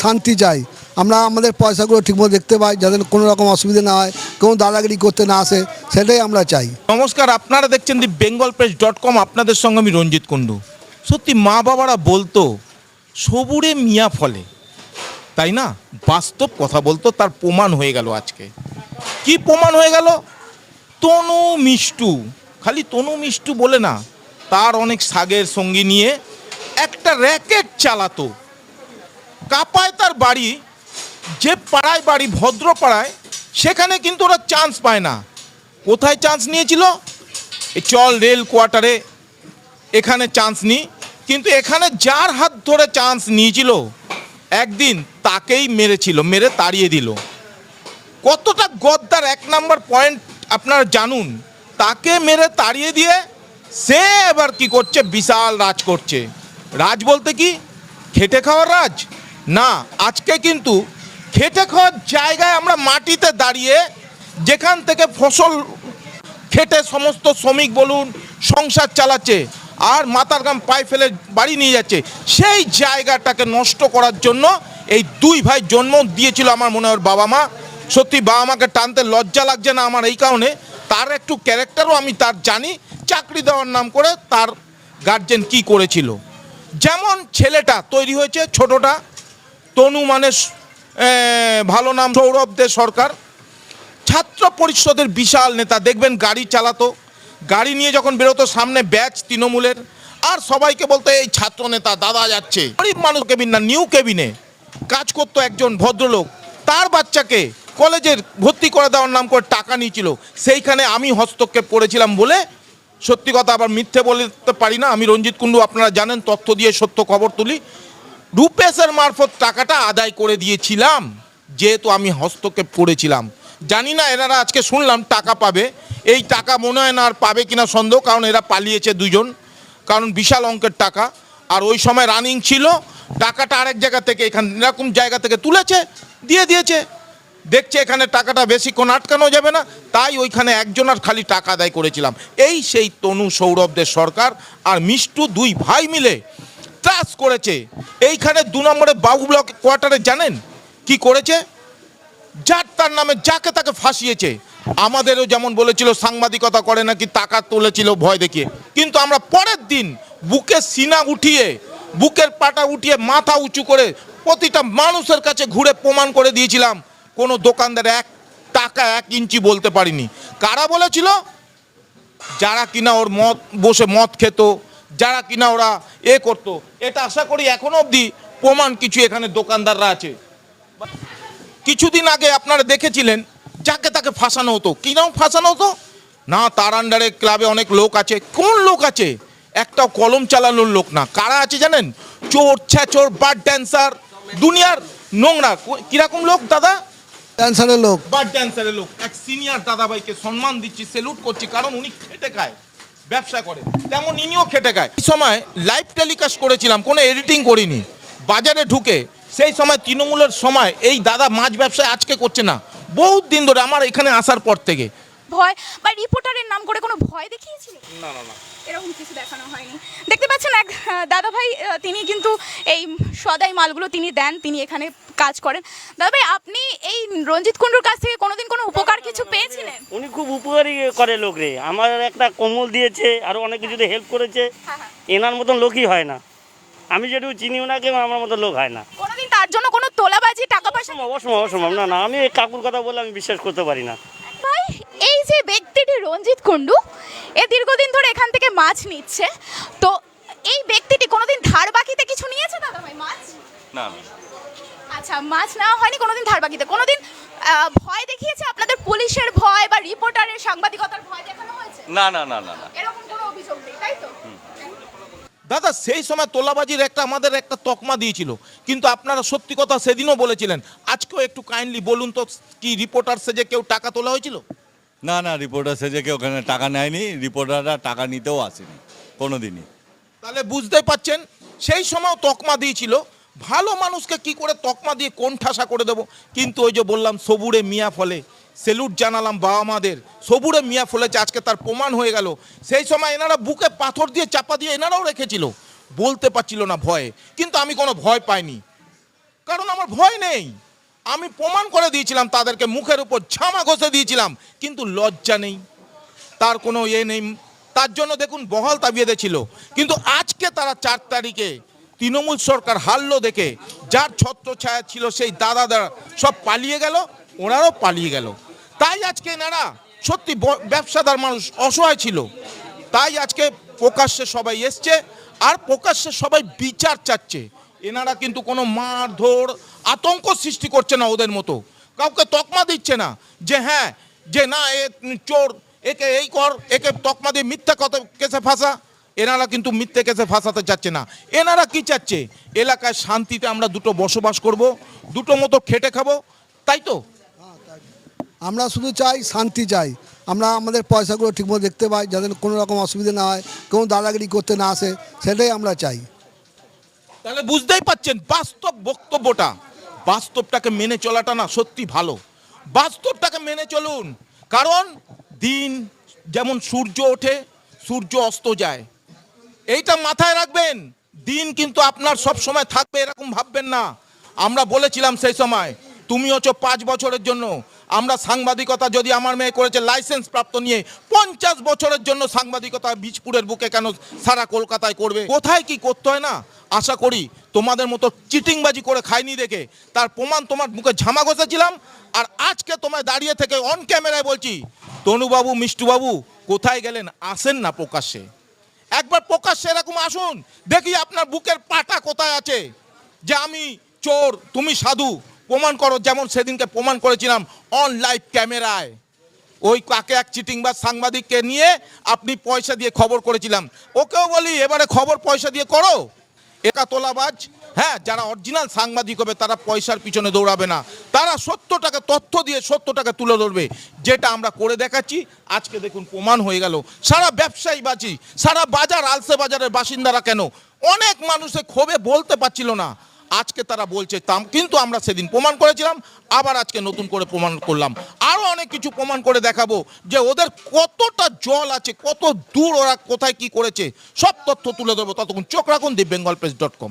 শান্তি চাই, আমরা আমাদের পয়সাগুলো ঠিকমতো দেখতে পাই, যাতে কোনো রকম অসুবিধা না হয়, কোনো দাদাগিরি করতে না আসে, সেটাই আমরা চাই। নমস্কার, আপনারা দেখছেন দি bengalpress.com। আপনাদের সঙ্গে আমি রঞ্জিত কুণ্ডু। সত্যি মা বাবারা বলতো সবুরে মিয়া ফলে, তাই না? বাস্তব কথা বলতো, তার প্রমাণ হয়ে গেল আজকে। কি প্রমাণ হয়ে গেল? তনু মিষ্টু, খালি তনু মিষ্টু বলে না, তার অনেক সাগের সঙ্গী নিয়ে একটা র্যাকেট চালাতো। কাপায় তার বাড়ি, যে পাড়ায় বাড়ি ভদ্র পাড়ায়, সেখানে কিন্তু ওরা চান্স পায় না। কোথায় চান্স নিয়েছিল? চল রেল কোয়ার্টারে, এখানে চান্স নিই। কিন্তু এখানে যার হাত ধরে চান্স নিয়েছিল, একদিন তাকেই মেরেছিল, মেরে তাড়িয়ে দিল। কতটা গদ্দার এক নাম্বার পয়েন্ট আপনারা জানুন। তাকে মেরে তাড়িয়ে দিয়ে সে এবার কি করছে? বিশাল রাজ করছে। রাজ বলতে কি? খেটে খাওয়ার রাজ না। আজকে কিন্তু খেটে খাওয়ার জায়গায় আমরা মাটিতে দাঁড়িয়ে, যেখান থেকে ফসল খেটে সমস্ত শ্রমিক বলুন সংসার চালাচ্ছে, আর মাথার ঘাম পায়ে ফেলে বাড়ি নিয়ে যাচ্ছে, সেই জায়গাটাকে নষ্ট করার জন্য এই দুই ভাই জন্ম দিয়েছিল। আমার মনে হয় বাবা মা, সত্যি বাবা মাকে টানতে লজ্জা লাগছে না আমার এই কারণে, তার একটু ক্যারেক্টারও আমি তার জানি। চাকরি দেওয়ার নাম করে তার গার্জেন কি করেছিল। যেমন ছেলেটা তৈরি হয়েছে, ছোটটা তনু, মানে ভালো নাম সৌরভ দে সরকার, ছাত্র পরিষদের বিশাল নেতা। দেখবেন গাড়ি চালাতো, গাড়ি নিয়ে যখন বেরোতো সামনে ব্যাচ তৃণমূলের, আর সবাইকে বলতো এই ছাত্র নেতা দাদা যাচ্ছে। গরিব মানুষ কেবিন না, নিউ কেবিনে কাজ করতো একজন ভদ্রলোক, তার বাচ্চাকে কলেজের ভর্তি করে দেওয়ার নাম করে টাকা নিয়েছিল। সেইখানে আমি হস্তক্ষেপ করেছিলাম বলে, সত্যি কথা আবার মিথ্যে বলতে পারি না। আমি রঞ্জিত কুণ্ডু, আপনারা জানেন, তথ্য দিয়ে সত্য খবর তুলি। রূপেশের মারফত টাকাটা আদায় করে দিয়েছিলাম, যেহেতু আমি হস্তক্ষেপ করেছিলাম। জানি না এনারা আজকে শুনলাম টাকা পাবে, এই টাকা মনে হয় না আর পাবে কিনা সন্দেহ, কারণ এরা পালিয়েছে দুজন, কারণ বিশাল অঙ্কের টাকা। আর ওই সময় রানিং ছিল, টাকাটা আরেক জায়গা থেকে, এখানে এরকম জায়গা থেকে তুলেছে, দিয়ে দিয়েছে। দেখছে এখানে টাকাটা বেশিক্ষণ আটকানো যাবে না, তাই ওইখানে একজন আর খালি টাকা আদায় করেছিলাম। এই সেই তনু, সৌরভদের সরকার আর মিষ্টু দুই ভাই মিলে ত্রাস করেছে। এইখানে 2 নম্বরে বাবু ব্লক কোয়ার্টারে জানেন কি করেছে? যার তার নামে যাকে তাকে ফাঁসিয়েছে। আমাদেরও যেমন বলেছিল সাংবাদিকতা করে নাকি টাকা তুলেছিল ভয় দেখিয়ে, কিন্তু আমরা পরের দিন বুকের সিনা উঠিয়ে, বুকের পাটা উঠিয়ে, মাথা উঁচু করে প্রতিটা মানুষের কাছে ঘুরে প্রমাণ করে দিয়েছিলাম কোনো দোকানদার 1 টাকা 1 ইঞ্চি বলতে পারিনি। কারা বলেছিল? যারা কিনা ওর বসে মদ খেত, যারা কিনা ওরা করতো। এটা আশা করি এখনো অবধি প্রমাণ কিছু এখানে দোকানদাররা আছে। কিছুদিন আগে আপনারা দেখেছিলেন যাকে তাকে ফাঁসানো হতো। কি নাম ফাঁসানো হতো? না, তার আন্ডারে ক্লাবে অনেক লোক আছে। কোন লোক আছে? একটাও কলম চালানোর লোক না। কারা আছে জানেন? চোর, ছ্যাচোর, বার ড্যান্সার, দুনিয়ার নোংরা। কিরকম লোক দাদা? ড্যান্সারের লোক, বার ড্যান্সারের লোক। এক সিনিয়র দাদাভাইকে সম্মান দিচ্ছি, সেলুট করছি, কারণ উনি খেটে খায়, ব্যবসা করে, তেমন ইনিও খেটে খায়। এই সময় লাইভ টেলিকাস্ট করেছিলাম, কোনো এডিটিং করিনি, বাজারে ঢুকে। সেই সময় তৃণমূলের সময় এই দাদা মাছ ব্যবসায় আজকে করছে না, বহুত দিন ধরে, আমার এখানে আসার পর থেকে। ভয় বা রিপোর্টারের নাম করে কোনো ভয় দেখিয়েছিল? না না না, এরকম কিছু দেখানো হয়নি। দেখতে পাচ্ছেন এক দাদা ভাই, তিনি কিন্তু এই সদাই মালগুলো তিনি দেন, তিনি এখানে কাজ করেন। দাদা ভাই, আপনি এই রঞ্জিত কুণ্ডুর কাছ থেকে কোনোদিন কোনো উপকার কিছু পেয়েছিলেন? উনি খুব উপকারী করে লোক রে, আমার একটা কম্বল দিয়েছে, আরও অনেক কিছুতে হেল্প করেছে। এনার মতন লোকই হয় না, আমি যেটুকু চিনি ওনাকে, আমার মতো লোক হয় না। কোনোদিন তার জন্য কোনো তোলাবাজি, টাকা পয়সা? অসম্ভব। না না, আমি এই কাকুর কথা বলে আমি বিশ্বাস করতে পারি না। ভাই, এই যে ব্যক্তিটি রঞ্জিত কুণ্ডু, এ দীর্ঘদিন ধরে এখান থেকে মাছ নিচ্ছে, তো এই ব্যক্তিটি কোনোদিন ধার বাকিতে কিছু নিয়েছে দাদা ভাই মাছ? না। আচ্ছা, মাছ নেওয়া হয়নি কোনোদিন ধার বাকিতে। কোনোদিন ভয় দেখিয়েছে আপনাদের? পুলিশের ভয় বা রিপোর্টারের, সাংবাদিকতার ভয় দেখানো হয়েছে? না না না না না, এরকম কোনো অভিযোগ নেই, তাই তো? দাদা সেই সময় তোলাবাজির আমাদের একটা তকমা দিয়েছিল, কিন্তু আপনারা সত্যি কথা সেদিনও বলেছিলেন। আজকেও একটু কাইন্ডলি বলুন তো, কি রিপোর্টার সেজে কেউ টাকা তোলা হয়েছিল? না না, রিপোর্টার সেজে কেউ ওখানে টাকা নেয়নি, রিপোর্টাররা টাকা নিতেও আসেনি কোনোদিনই। তাহলে বুঝতেই পাচ্ছেন, সেই সময় তকমা দিয়েছিল। ভালো মানুষকে কি করে তকমা দিয়ে কোন ঠাসা করে দেবো? কিন্তু ওই যে বললাম সবুরে মিয়া ফলে, সেলুট জানালাম বাবা মাদের, সবুরে মিয়া ফলেছে, আজকে তার প্রমাণ হয়ে গেল। সেই সময় এনারা বুকে পাথর দিয়ে চাপা দিয়ে এনারাও রেখেছিল, বলতে পারছিল না ভয়ে, কিন্তু আমি কোনো ভয় পাইনি। কারণ আমার ভয় নেই। আমি প্রমাণ করে দিয়েছিলাম তাদেরকে, মুখের উপর ঝামা ঘষে দিয়েছিলাম, কিন্তু লজ্জা নেই, তার কোনো নেই। তার জন্য দেখুন বহাল তাবিয়েতে ছিল। কিন্তু আজকে তারা 4 তারিখে তৃণমূল সরকার হারলো দেখে যার ছত্রছায়া ছিল সেই দাদারা সব পালিয়ে গেল, ওনারাও পালিয়ে গেল। তাই আজকে এনারা সত্যি ব্যবসাদার মানুষ অসহায় ছিল, তাই আজকে প্রকাশ্যে সবাই এসছে আর প্রকাশ্যে সবাই বিচার চাচ্ছে। এনারা কিন্তু কোনো মারধর আতঙ্ক সৃষ্টি করছে না, ওদের মতো কাউকে তকমা দিচ্ছে না যে হ্যাঁ যে না এ চোর, একে এই কর, একে তকমা দিয়ে মিথ্যা কথা কেসে ফাঁসা। এনারা কিন্তু মিথ্যে কেসে ফাঁসাতে চাচ্ছে না। এনারা কি চাচ্ছে? এলাকায় শান্তিতে আমরা দুটো বসবাস করব, দুটো মতো খেটে খাবো, তাই তো? আমরা শুধু চাই শান্তি চাই, আমরা আমাদের পয়সাগুলো ঠিকমতো দেখতে পাই, যাতে কোনো রকম অসুবিধা না হয়, কেউ দাদাগিরি করতে না আসে, সেটাই আমরা চাই। তাহলে বুঝতেই পাচ্ছেন বাস্তব বক্তব্যটা, বাস্তবটাকে মেনে চলাটা না সত্যি ভালো। বাস্তবটাকে মেনে চলুন, কারণ দিন যেমন সূর্য ওঠে সূর্য অস্ত যায়, এইটা মাথায় রাখবেন। দিন কিন্তু আপনার সব সময় থাকবে এরকম ভাববেন না। আমরা বলেছিলাম সেই সময় তুমি হচ্ছে 5 বছরের জন্য, আমরা সাংবাদিকতা যদি আমার মেয়ে করেছে লাইসেন্স প্রাপ্ত নিয়ে 50 বছরের জন্য সাংবাদিকতা বীজপুরের বুকে কেন সারা কলকাতায় করবে? কোথায় কি করতে হয় না, আশা করি তোমাদের মতো চিটিংবাজি করে খাইনি দেখে তার প্রমাণ তোমার মুখে ঝামা ঘষেছিলাম। আর আজকে তোমায় দাঁড়িয়ে থেকে অন ক্যামেরায় বলছি, তনুবাবু মিষ্টুবাবু কোথায় গেলেন? আসেন না প্রকাশ্যে, একবার প্রকাশ্যে এরকম আসুন, দেখি আপনার বুকের পাটা কোথায় আছে যে আমি চোর তুমি সাধু, প্রমাণ করো। যেমন সেদিনকে প্রমাণ করেছিলাম অন লাইভ ক্যামেরায়, ওই কাকে এক চিটিংবাজ সাংবাদিককে নিয়ে আপনি পয়সা দিয়ে খবর করেছিলাম। ওকেও বলি এবারে খবর পয়সা দিয়ে করো। একা তোলাবাজ, হ্যাঁ, যারা অরিজিনাল সাংবাদিক হবে তারা পয়সার পিছনে দৌড়াবে না, তারা সত্যটাকে তথ্য দিয়ে সত্যটাকে তুলে ধরবে, যেটা আমরা করে দেখাচ্ছি। আজকে দেখুন প্রমাণ হয়ে গেল। সারা ব্যবসায়ী বাজি, সারা বাজার, আলসে বাজারের বাসিন্দারা কেন অনেক মানুষে ক্ষোভে বলতে পারছিল না, আজকে তারা বলছে। কিন্তু আমরা সেদিন প্রমাণ করেছিলাম, আবার আজকে নতুন করে প্রমাণ করলাম। আরও অনেক কিছু প্রমাণ করে দেখাবো যে ওদের কতটা জল আছে, কত দূর ওরা কোথায় কি করেছে, সব তথ্য তুলে ধরবো। ততক্ষণ চোখ রাখুন দিব্যাঙ্গলপ্রেস.com।